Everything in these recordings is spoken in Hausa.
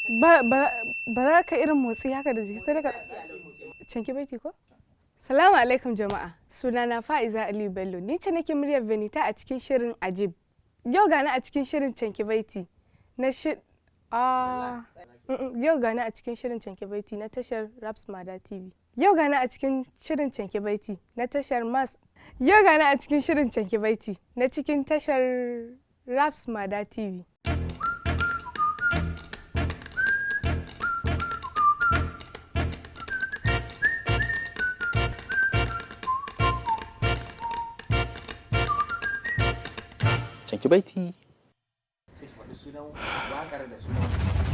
ba za ka irin motsi haka da jiki sai ka Canki Baiti ko? Salamu alaikum jama'a, sunana Fa'iza Aliyu Bello, ni ce nake muryar Benita a cikin shirin Ajib. Yau gani a cikin shirin Canki Baiti na Yau gani a cikin shirin Canki Baiti na tashar Rabsmada TV. Yau gani a cikin shirin Canki Baiti na tashar Yau gani a cikin shirin Canki Baiti na cikin tashar Rabsmada TV. Canki Baiti.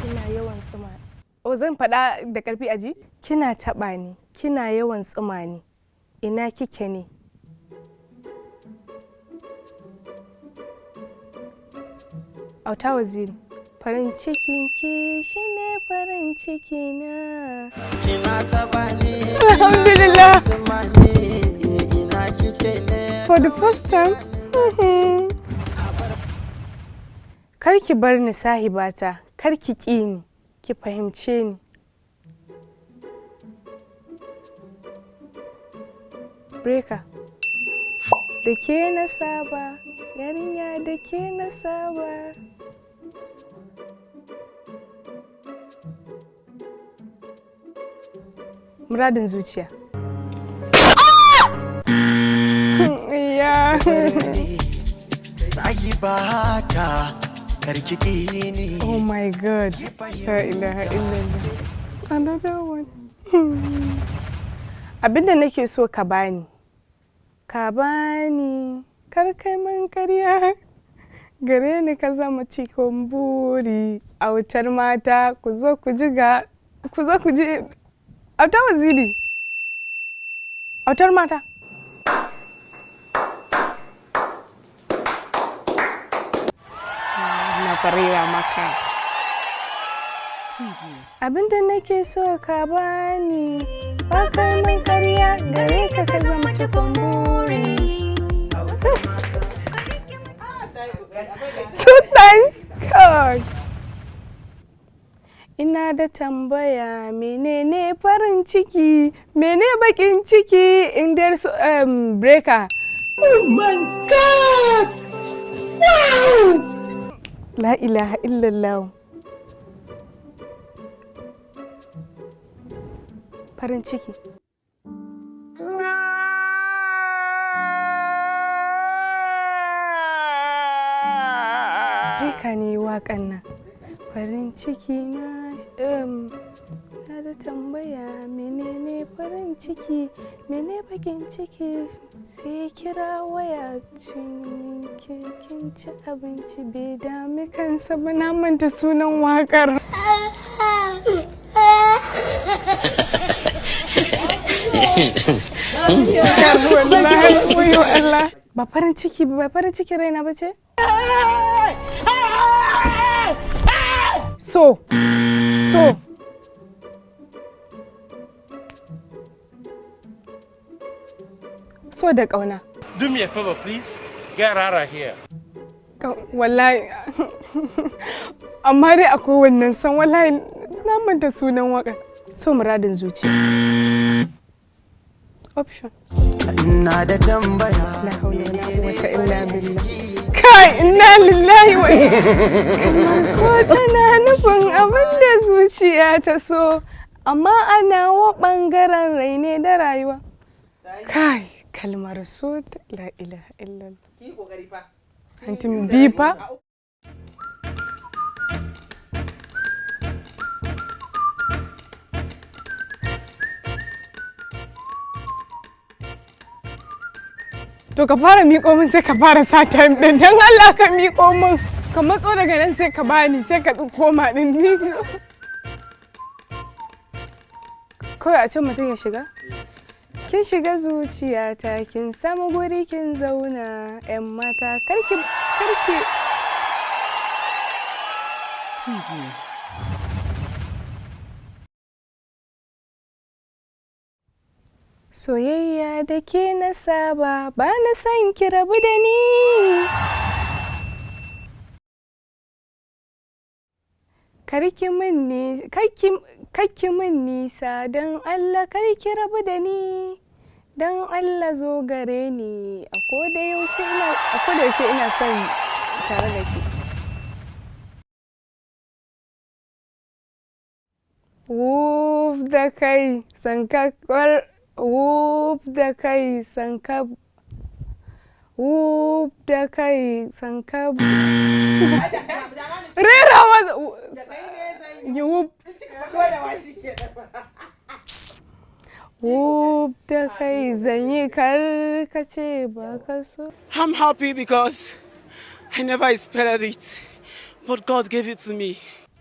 Kina yawan tsuma. Zan faɗa da ƙarfi aji? Kina taɓa ni, kina yawan tsuma ni. Ina kike ne? Auta Waziri. Farin cikin ki shine farin ciki na. Kina taɓa ni. Alhamdulillah. For the first time. Kar ki bar ni sahibata, kar ki ƙi ni, ki fahimce ni. Breaker. Da ke na saba, yarinya da ke na saba. Muradin zuciya. Sahibata. Oh my God. La ilaha illallah. Another one. Abinda nake so ka bani. Ka bani. Kar kai man ƙarya. Gare ni ka zama cikin buri. Autar mata ku zo ku ji. Auta Waziri. Autar mata. Farira maka. Abinda nake so ka bani, ba kai man ƙarya gare ka ka zama cikin buri. 2 times? God. Ina da tambaya, menene farin ciki, mene bakin ciki in there's breaker. Oh my God! Wow! La ilaha illallah. Farin ciki. Rika ne waƙan nan. Farin ciki na da tambaya, menene farin ciki, mene bakin ciki, sai kira waya kin ci abinci bai dami kansa ba, na manta sunan waƙar. Ba farin ciki raina ba ce? So da ƙauna. Do me a favor, please. Get out of here. Wallahi. Amma dai akwai wannan san wallahi na manta sunan waƙar. So muradin zuciya. Option. Ina da tambaya. La hawla wala quwwata illa billah. Kai inna lillahi wa inna so tana nufin abin da zuciya ta so, amma ana wa ɓangaren rai ne da rayuwa. Kai kalmar so la ilaha illallah. Ki kokari fa. Antin bi fa. To ka fara miƙo min sai ka fara sa time ɗin, don Allah ka miƙo min. Ka matso daga nan sai ka bani sai ka koma ɗin ni. Kawai a can mutum ya shiga? Kin shiga zuciyata, kin samu guri kin zauna, 'yan mata karki. Soyayya da ke na saba, ba na son ki rabu da ni. Karki min nisa don Allah karki rabu da ni don Allah zo gare ni a koda yaushe ina son tare da ke. Wuf da kai sankakwar wuf da kai sankab wuf da kai sankab rera masa yi wuf wuf da kai zanyi karkace ba ka so. I'm happy because I never expected it, but God gave it to me.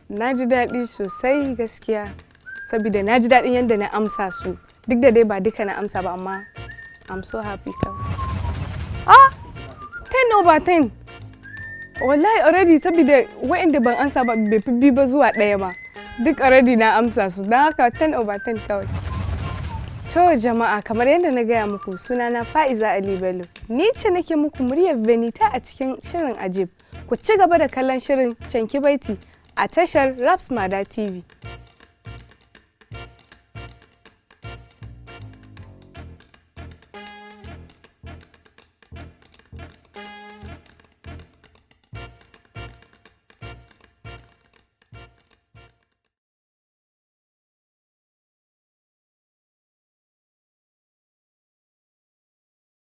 Na ji daɗi sosai gaskiya, saboda na ji daɗin yadda na amsa su. Duk da dai ba duka na amsa ba, amma I'm so happy kawai. 10/10. Wallahi already saboda waɗanda ban amsa ba bai fi bi ba zuwa ɗaya ba. Duk already na amsa su, don haka 10/10 kawai. To jama'a, kamar yadda na gaya muku, sunana Fa'iza Ali Bello. Ni ce nake muku muryar Benita a cikin shirin Ajib. Ku ci gaba da kallon shirin Canki Baiti a tashar Rabsmada TV.